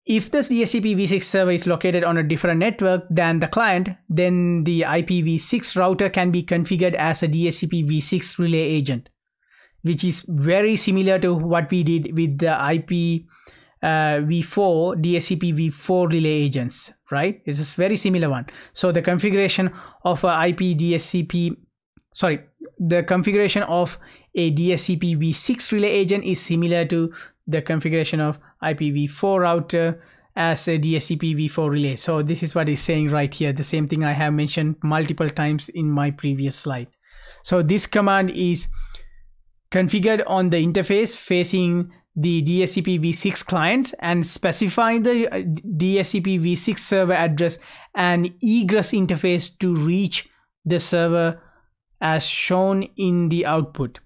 if this DHCPv6 server is located on a different network than the client, then the IPv6 router can be configured as a DHCPv6 relay agent, which is very similar to what we did with the IPv4 DHCPv4 relay agents, right? It's a very similar one. So the configuration of a the configuration of a DHCPv6 relay agent is similar to the configuration of IPv4 router as a DHCPv4 relay. So this is what it's saying right here, the same thing I have mentioned multiple times in my previous slide. So this command is configured on the interface facing the DHCPv6 clients and specify the DHCPv6 server address and egress interface to reach the server as shown in the output.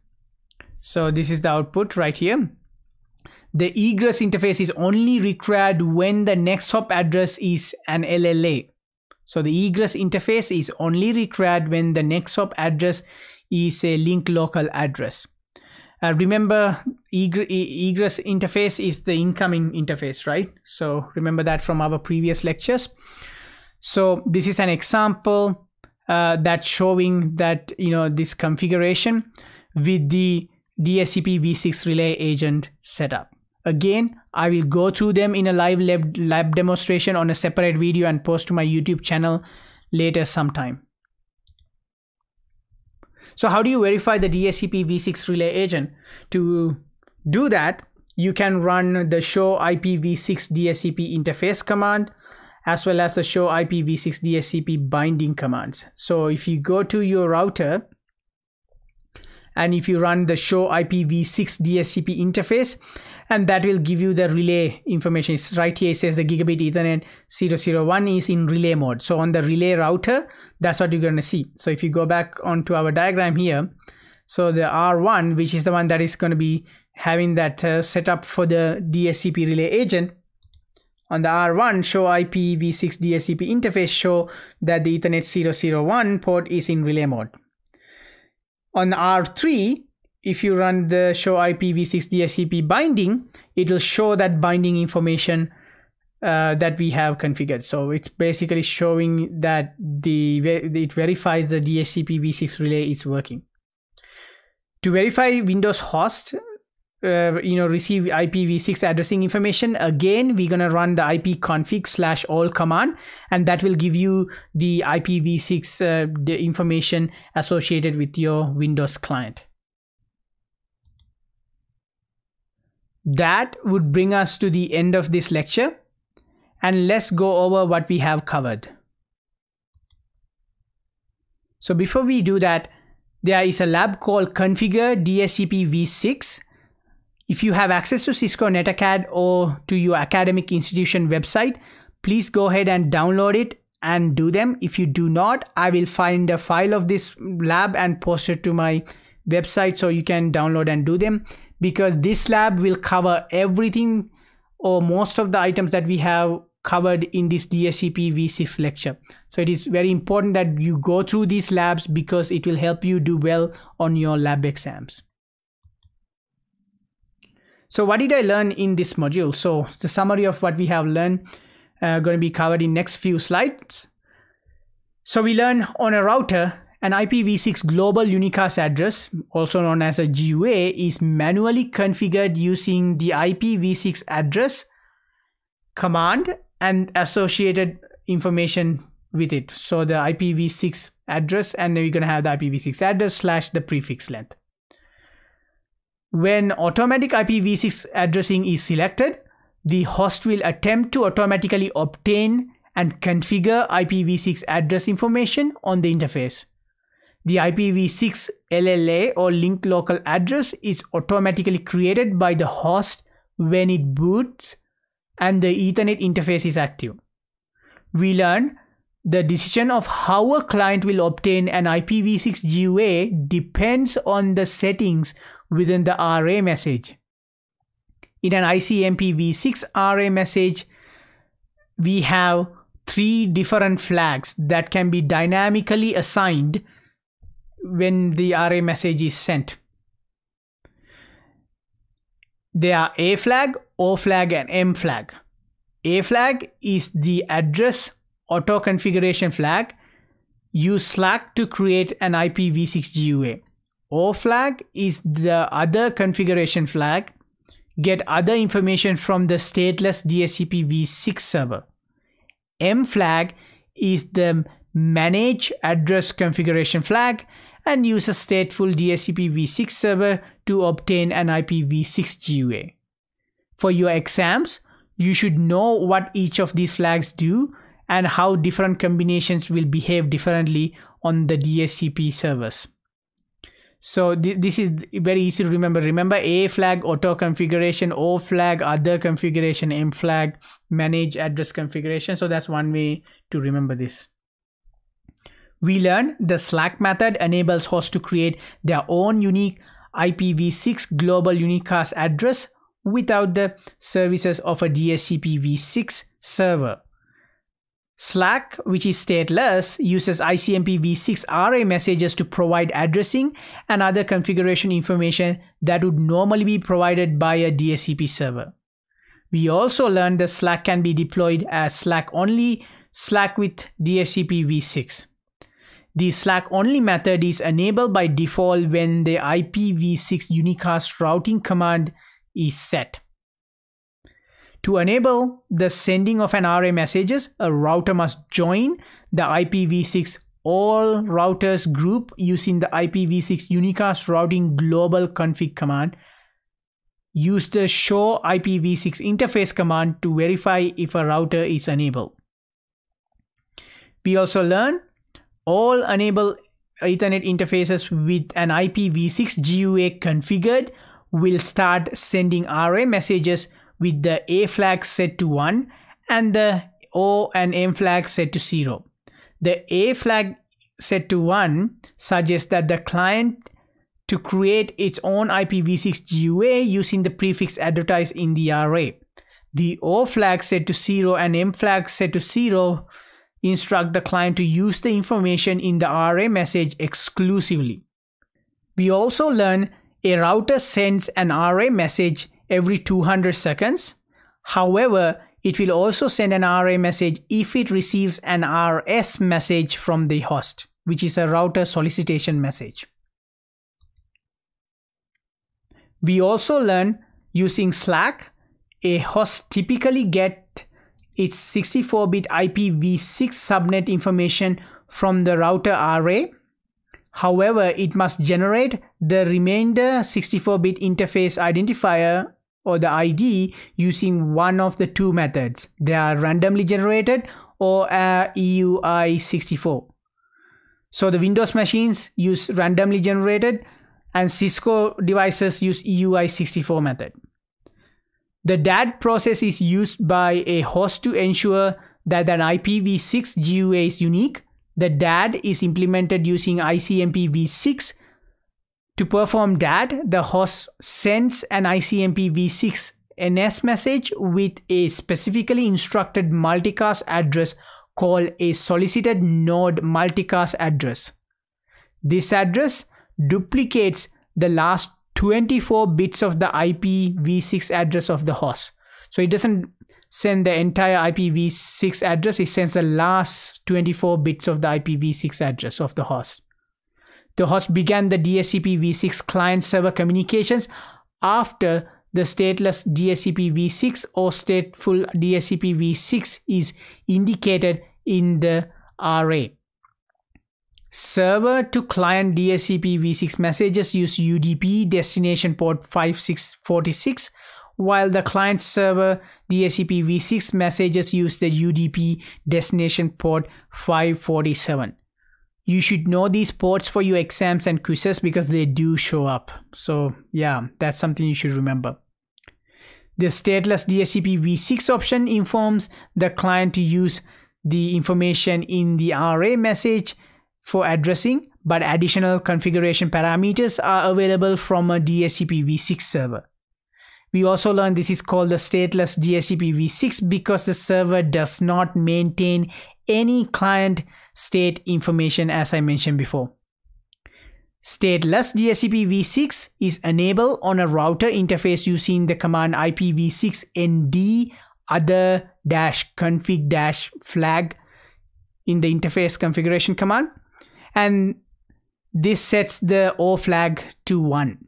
So this is the output right here. The egress interface is only required when the next hop address is an LLA. So the egress interface is only required when the next hop address is a link local address. Remember, egress interface is the incoming interface, right? So remember that from our previous lectures. So this is an example that's showing that, this configuration with the DHCPv6 relay agent setup. Again, I will go through them in a live lab demonstration on a separate video and post to my YouTube channel later sometime. So how do you verify the DHCPv6 relay agent? To do that, you can run the show IPv6 DHCP interface command as well as the show IPv6 DHCP binding commands. So if you go to your router and if you run the show IPv6 DHCP interface, and that will give you the relay information. It's right here, it says the gigabit Ethernet 001 is in relay mode. So on the relay router, that's what you're going to see. So if you go back onto our diagram here, so the R1, which is the one that is going to be having that setup for the DHCP relay agent, on the R1 show IPv6 DHCP interface show that the Ethernet 001 port is in relay mode. On the R3, if you run the show IPv6 DHCP binding, it will show that binding information that we have configured. So it's basically showing that it verifies the DHCPv6 relay is working. To verify Windows host, receive IPv6 addressing information, again we're gonna run the ipconfig/all command, and that will give you the IPv6 the information associated with your Windows client. That would bring us to the end of this lecture, and let's go over what we have covered. So before we do that, there is a lab called Configure DHCPv6. If you have access to Cisco NetAcad or to your academic institution website, please go ahead and download it and do them. If you do not, I will find a file of this lab and post it to my website so you can download and do them, because this lab will cover everything or most of the items that we have covered in this DHCPv6 lecture. So it is very important that you go through these labs because it will help you do well on your lab exams. So what did I learn in this module? So the summary of what we have learned going to be covered in next few slides. So we learn on a router, an IPv6 global unicast address, also known as a GUA, is manually configured using the IPv6 address command and associated information with it. So the IPv6 address, and then we're going to have the IPv6 address / the prefix length. When automatic IPv6 addressing is selected, the host will attempt to automatically obtain and configure IPv6 address information on the interface. The IPv6 LLA or link local address is automatically created by the host when it boots and the Ethernet interface is active. We learn the decision of how a client will obtain an IPv6 GUA depends on the settings within the RA message. In an ICMPv6 RA message, we have 3 different flags that can be dynamically assigned when the RA message is sent. They are A flag, O flag, and M flag. A flag is the address auto configuration flag. Use SLAAC to create an IPv6 GUA. O flag is the other configuration flag. Get other information from the stateless DHCPv6 server. M flag is the manage address configuration flag and use a stateful DHCPv6 server to obtain an IPv6 GUA. For your exams, you should know what each of these flags do and how different combinations will behave differently on the DHCP servers. So this is very easy to remember. Remember A flag, auto configuration, O flag, other configuration, M flag, manage address configuration. So that's one way to remember this. We learned the SLAAC method enables hosts to create their own unique IPv6 global unicast address without the services of a DHCPv6 server. SLAAC, which is stateless, uses ICMPv6 RA messages to provide addressing and other configuration information that would normally be provided by a DHCP server. We also learned that SLAAC can be deployed as SLAAC only, SLAAC with DHCPv6. The SLAAC only method is enabled by default when the IPv6 unicast routing command is set. To enable the sending of an RA messages, a router must join the IPv6 all routers group using the IPv6 unicast routing global config command. Use the show IPv6 interface command to verify if a router is enabled. We also learn all enable Ethernet interfaces with an IPv6 GUA configured will start sending RA messages with the A flag set to 1 and the O and M flag set to 0. The A flag set to 1 suggests that the client to create its own IPv6 GUA using the prefix advertised in the array. The O flag set to 0 and M flag set to 0 instruct the client to use the information in the RA message exclusively. We also learn a router sends an RA message every 200 seconds. However, it will also send an RA message if it receives an RS message from the host, which is a router solicitation message. We also learn using SLAAC, a host typically gets its 64-bit IPv6 subnet information from the router array. However, it must generate the remainder 64-bit interface identifier or the ID using one of the two methods. They are randomly generated or EUI64. So the Windows machines use randomly generated and Cisco devices use EUI64 method. The DAD process is used by a host to ensure that an IPv6 GUA is unique. The DAD is implemented using ICMPv6. To perform DAD, the host sends an ICMPv6 NS message with a specifically instructed multicast address called a solicited node multicast address. This address duplicates the last 24 bits of the IPv6 address of the host. So it doesn't send the entire IPv6 address, it sends the last 24 bits of the IPv6 address of the host. The host began the DHCPv6 client-server communications after the stateless DHCPv6 or stateful DHCPv6 is indicated in the array. Server to client DHCPv6 messages use UDP destination port 5646, while the client server DHCPv6 messages use the UDP destination port 547. You should know these ports for your exams and quizzes because they do show up. So yeah, that's something you should remember. The stateless DHCPv6 option informs the client to use the information in the array message for addressing, but additional configuration parameters are available from a DHCPv6 server. We also learned this is called the stateless DHCPv6 because the server does not maintain any client state information, as I mentioned before. Stateless DHCPv6 is enabled on a router interface using the command IPv6 nd other-config-flag in the interface configuration command, and this sets the O flag to 1.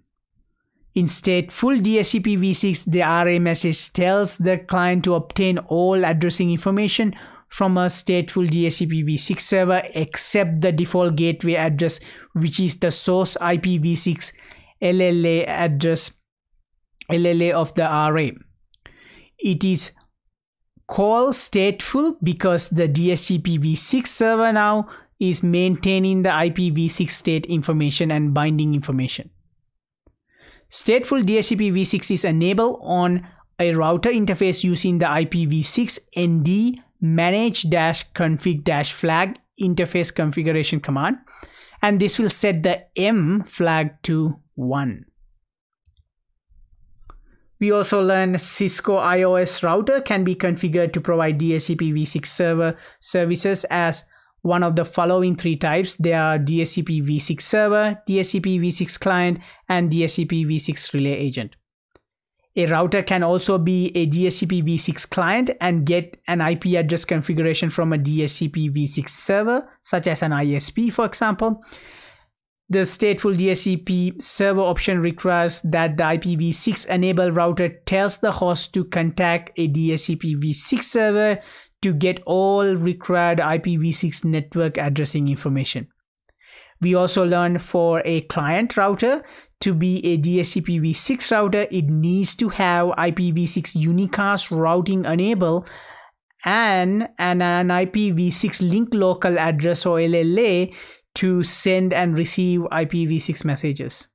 In stateful DHCPv6, the array message tells the client to obtain all addressing information from a stateful DHCPv6 server except the default gateway address, which is the source IPv6 LLA address LLA of the array. It is called stateful because the DHCPv6 server now is maintaining the IPv6 state information and binding information. Stateful DHCPv6 is enabled on a router interface using the IPv6 nd manage-config-flag interface configuration command, and this will set the M flag to 1. We also learned Cisco iOS router can be configured to provide DHCPv6 server services as one of the following 3 types. They are DHCPv6 server, DHCPv6 client, and DHCPv6 relay agent. A router can also be a DHCPv6 client and get an IP address configuration from a DHCPv6 server, such as an ISP, for example. The stateful DHCP server option requires that the IPv6 enabled router tells the host to contact a DHCPv6 server to get all required IPv6 network addressing information. We also learned for a client router to be a DHCPv6 router, it needs to have IPv6 unicast routing enabled and an IPv6 link local address or LLA to send and receive IPv6 messages.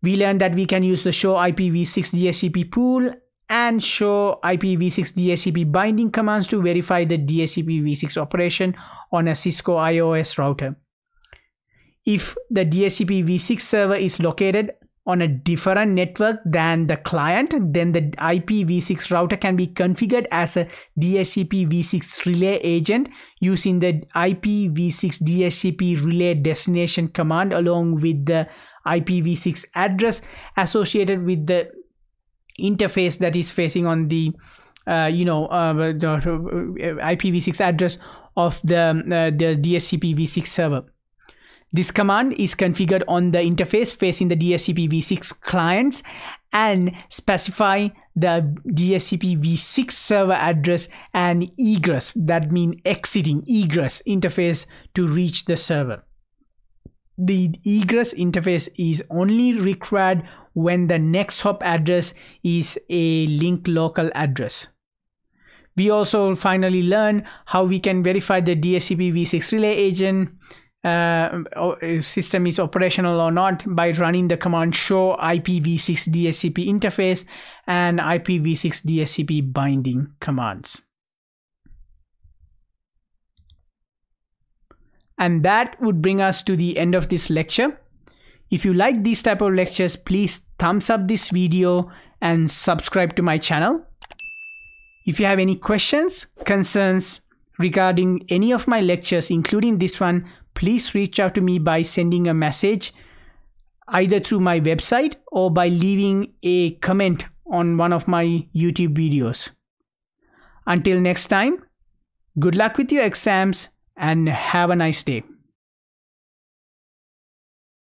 We learned that we can use the show IPv6 DHCP pool and show IPv6 DHCP binding commands to verify the DHCPv6 operation on a Cisco iOS router. If the DHCPv6 server is located on a different network than the client, then the IPv6 router can be configured as a DHCPv6 relay agent using the IPv6 DHCP relay destination command along with the IPv6 address associated with the interface that is facing on the IPv6 address of the DHCPv6 server. This command is configured on the interface facing the DHCPv6 clients and specify the DHCPv6 server address and egress, that means exiting egress interface to reach the server. The egress interface is only required when the next hop address is a link local address. We also finally learn how we can verify the DHCPv6 relay agent system is operational or not by running the command show IPv6 DHCP interface and IPv6 DHCP binding commands. And that would bring us to the end of this lecture. If you like these type of lectures, please thumbs up this video and subscribe to my channel. If you have any questions, concerns regarding any of my lectures, including this one, please reach out to me by sending a message either through my website or by leaving a comment on one of my YouTube videos. Until next time, good luck with your exams and have a nice day.